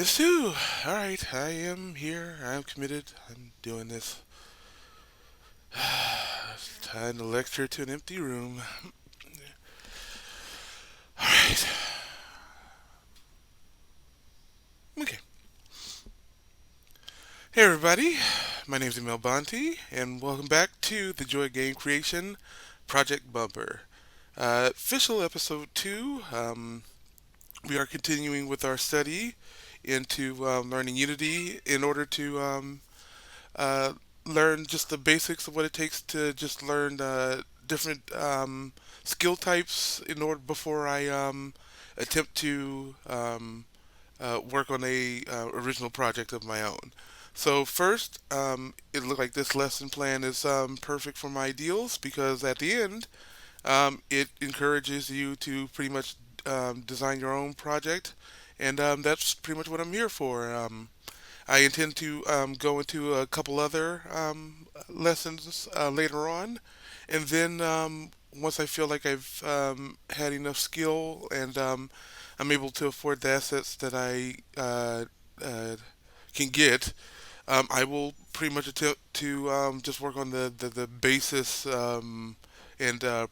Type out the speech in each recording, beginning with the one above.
This too. All right, I am here. I'm committed. I'm doing this. It's time to lecture to an empty room. All right. Okay. Hey everybody. My name is Emel Bonty, and welcome back to the Joy Game Creation Project Bumper. Official episode 2. We are continuing with our study into learning Unity in order to uh, learn just the basics of what it takes to just learn different skill types in order before I attempt to work on a original project of my own. So first, it looked like this lesson plan is perfect for my ideals because at the end, it encourages you to pretty much design your own project, and that's pretty much what I'm here for. I intend to go into a couple other lessons later on, and then once I feel like I've had enough skill and I'm able to afford the assets that I uh, can get, I will pretty much attempt to just work on the basis and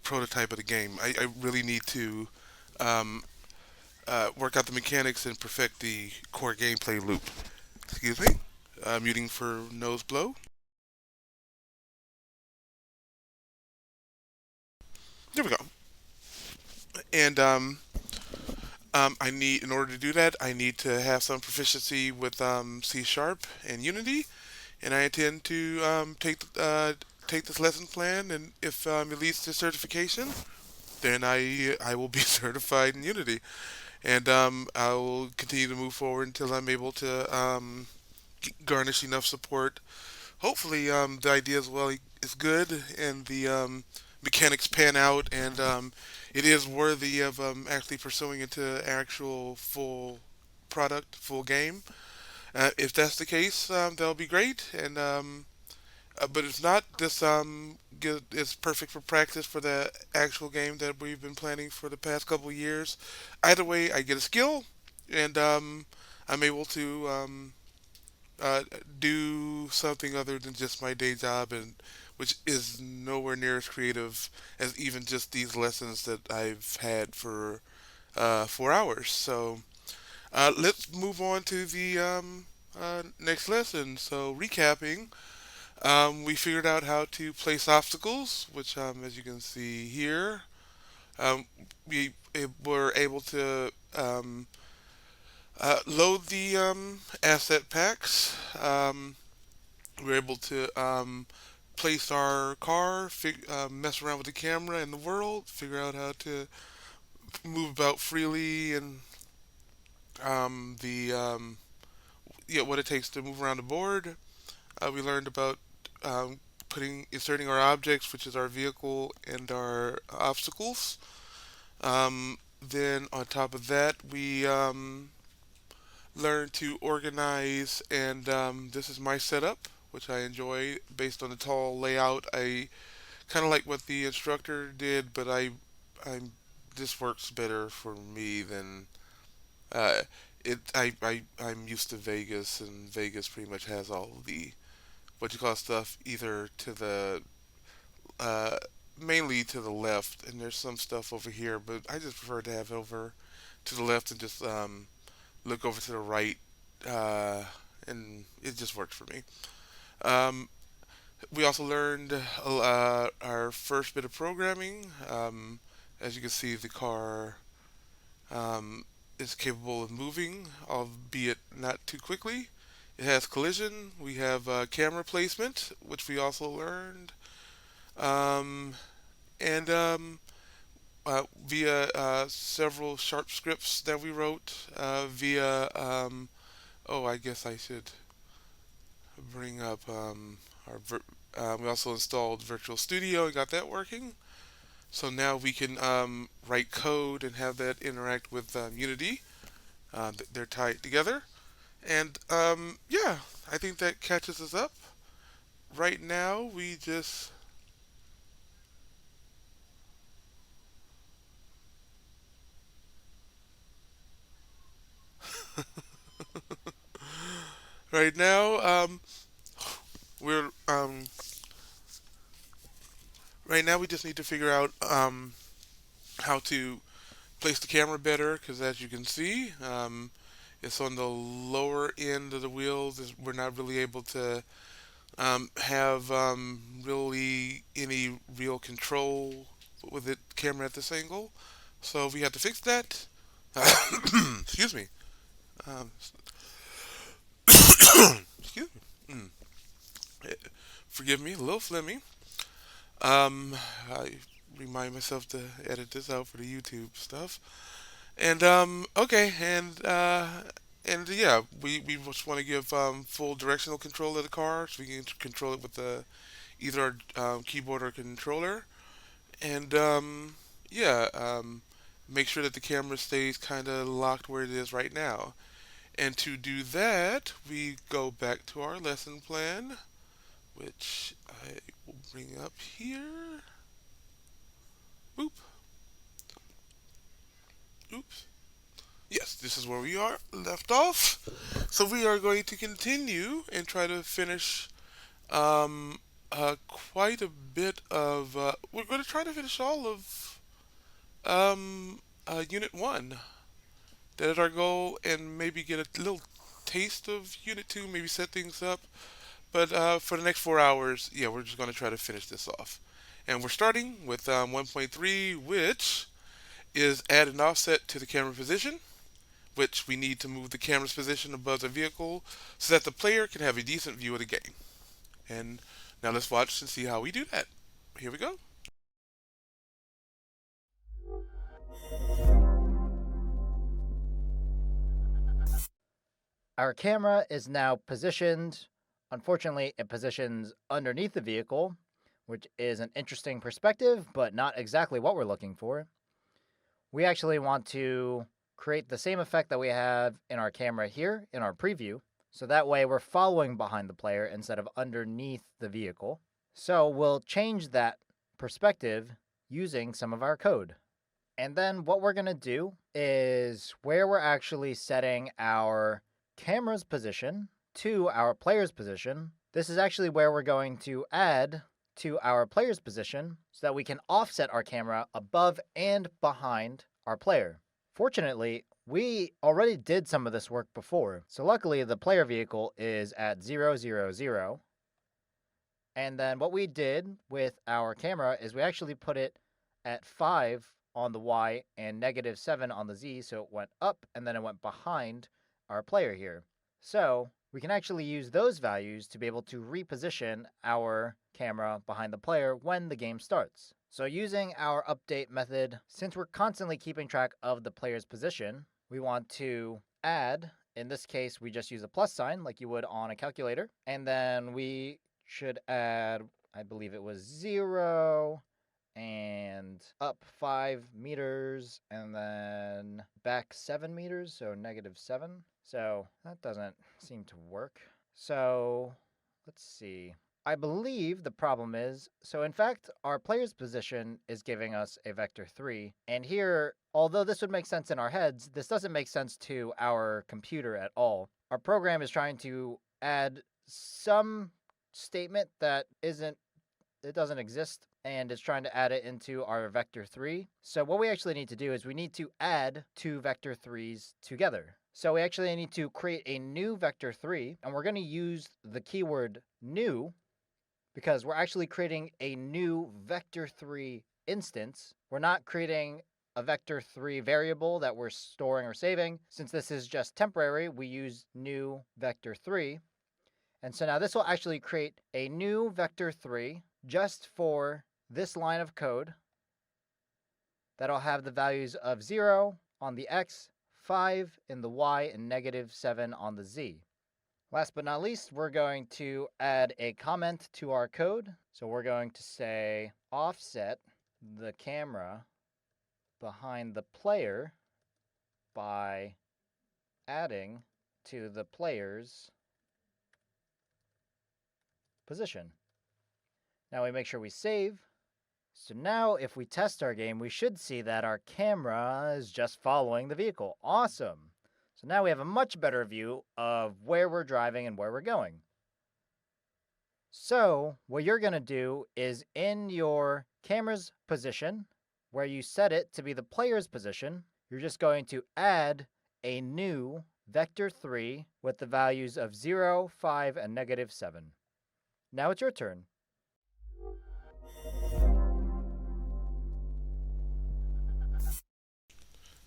prototype of the game. I really need to um, work out the mechanics and perfect the core gameplay loop. Excuse me. Muting for nose blow. There we go. And I need, in order to do that, I need to have some proficiency with C Sharp and Unity, and I intend to take this lesson plan, and if it leads to certification, then I will be certified in Unity, and I will continue to move forward until I'm able to garnish enough support. Hopefully, the idea as well is good, and the mechanics pan out, and it is worthy of actually pursuing into actual full product, full game. If that's the case, that'll be great. And but if not, this is perfect for practice for the actual game that we've been planning for the past couple of years. Either way, I get a skill, and I'm able to uh, do something other than just my day job, and which is nowhere near as creative as even just these lessons that I've had for 4 hours. So let's move on to the next lesson. So recapping, we figured out how to place obstacles, which as you can see here, um, we were able to load the asset packs. We're able to place our car, mess around with the camera and the world, figure out how to move about freely, and the yeah, what it takes to move around the board. We learned about inserting our objects, which is our vehicle and our obstacles. Then on top of that, we learned to organize, and this is my setup, which I enjoy based on the tall layout. I kind of like what the instructor did, but I'm this works better for me than uh, it. I'm used to Vegas, and Vegas pretty much has all of the what you call stuff either to the uh, mainly to the left, and there's some stuff over here, but I just prefer to have it over to the left and just look over to the right, uh, and it just works for me. Um, we also learned our first bit of programming. As you can see, the car um, is capable of moving, albeit not too quickly. It has collision. We have camera placement, which we also learned. Um, and via several sharp scripts that we wrote, via, oh, I guess I should bring up we also installed Virtual Studio and got that working. So now we can write code and have that interact with Unity. They're tied together. And yeah, I think that catches us up. Right now, we just. Right now, we're right now we just need to figure out how to place the camera better because as you can see, it's on the lower end of the wheels. We're not really able to have really any real control with the camera at this angle. So we have to fix that. Excuse me. Um, excuse me. Forgive me, a little phlegmy. Um, I remind myself to edit this out for the YouTube stuff. And okay, and yeah, we just want to give full directional control of the car, so we can control it with either our keyboard or controller, and yeah, make sure that the camera stays kind of locked where it is right now. And to do that, we go back to our lesson plan, which I will bring up here. Oop, oops. Yes, this is where we are left off. So we are going to continue and try to finish quite a bit of. We're going to try to finish all of Unit 1. That is our goal, and maybe get a little taste of Unit 2, maybe set things up. But for the next 4 hours, yeah, we're just going to try to finish this off. And we're starting with 1.3, which is add an offset to the camera position, which we need to move the camera's position above the vehicle so that the player can have a decent view of the game. And now let's watch and see how we do that. Here we go. Our camera is now positioned. Unfortunately, it positions underneath the vehicle, which is an interesting perspective, but not exactly what we're looking for. We actually want to create the same effect that we have in our camera here in our preview, so that way we're following behind the player instead of underneath the vehicle. So we'll change that perspective using some of our code. And then what we're going to do is where we're actually setting our camera's position to our player's position, this is actually where we're going to add to our player's position so that we can offset our camera above and behind our player. Fortunately, we already did some of this work before, so luckily the player vehicle is at 0, 0, 0. And then what we did with our camera is we actually put it at 5 on the Y and -7 on the Z, so it went up and then it went behind our player here. So we can actually use those values to be able to reposition our camera behind the player when the game starts. So using our update method, since we're constantly keeping track of the player's position, we want to add, in this case, we just use a plus sign like you would on a calculator, and then we should add, I believe it was 0 and up 5 meters and then back 7 meters, so -7. So that doesn't seem to work. So let's see. I believe the problem is, so in fact, our player's position is giving us a vector 3. And here, although this would make sense in our heads, this doesn't make sense to our computer at all. Our program is trying to add some statement that doesn't exist, and it's trying to add it into our vector 3. So what we actually need to do is we need to add two vector 3s together. So we actually need to create a new vector 3, and we're going to use the keyword new because we're actually creating a new vector 3 instance. We're not creating a vector 3 variable that we're storing or saving. Since this is just temporary, we use new vector 3. And so now this will actually create a new vector 3 just for this line of code that'll have the values of 0 on the X, 5 in the Y, and -7 on the Z. Last but not least, we're going to add a comment to our code. So we're going to say offset the camera behind the player by adding to the player's position. Now we make sure we save. So now if we test our game, we should see that our camera is just following the vehicle. Awesome. So now we have a much better view of where we're driving and where we're going. So what you're going to do is in your camera's position, where you set it to be the player's position, you're just going to add a new vector 3 with the values of 0, 5, and -7. Now it's your turn.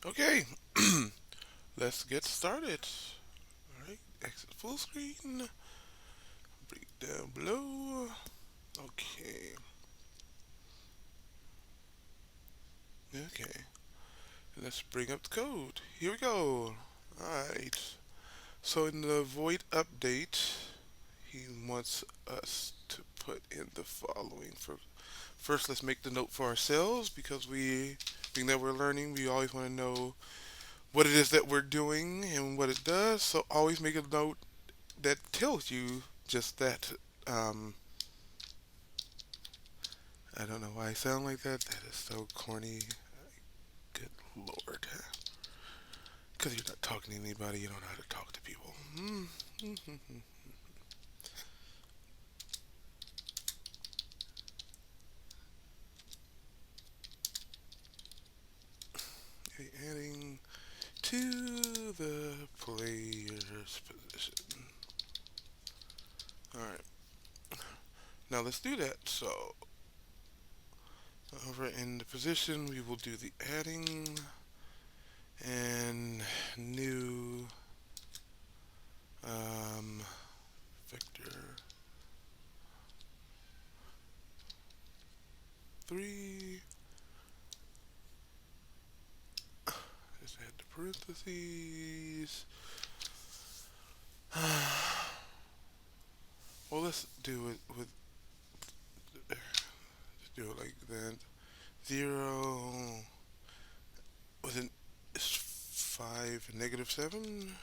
Okay, let's get started. Alright, exit full screen. Break down below. Okay. Okay. Let's bring up the code. Here we go. Alright. So in the void update, he wants us to put in the following. First, let's make the note for ourselves because being that we're learning, we always want to know what it is that we're doing and what it does. So always make a note that tells you just that. Um, I don't know why I sound like that. That is so corny. Good lord. Because you're not talking to anybody, you don't know how to talk to people. Okay, adding to the player's position. Alright, now let's do that. So, over in the position, we will do the adding and new vector 3. Just add the parentheses. Well, let's do it with, let's do it like that. 0 with an 5 and -7.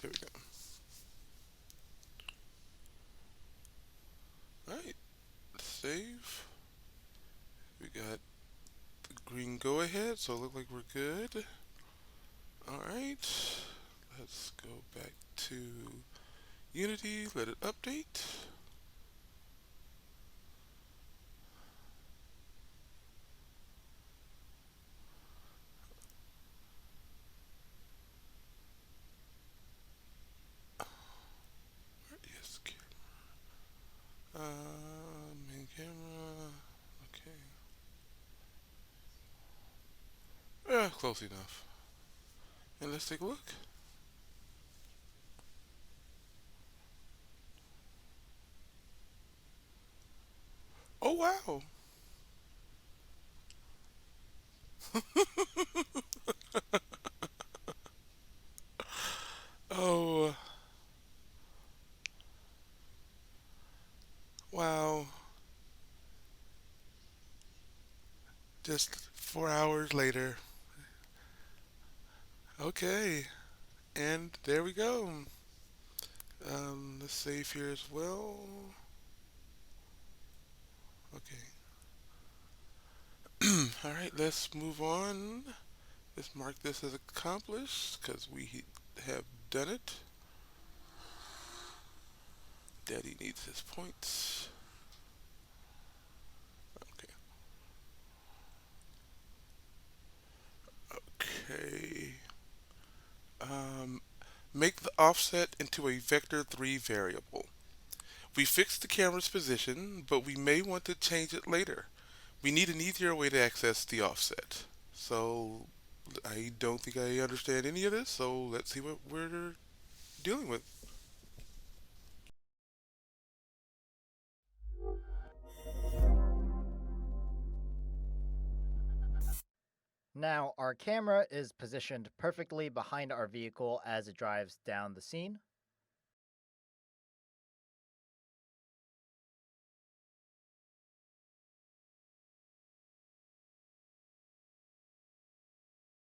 There we go. Alright, save. We got the green go ahead, so it looks like we're good. Alright, let's go back to Unity, let it update. Where is camera? Main camera. Okay. Close enough. And let's take a look. Oh wow! Oh wow! Just 4 hours later. Okay, and there we go. Let's save here as well. Okay. All right, let's move on. Let's mark this as accomplished because we have done it. Daddy needs his points. Okay. Okay. Um, make the offset into a vector 3 variable. We fixed the camera's position, but we may want to change it later. We need an easier way to access the offset. So I don't think I understand any of this, so let's see what we're dealing with. Now our camera is positioned perfectly behind our vehicle as it drives down the scene.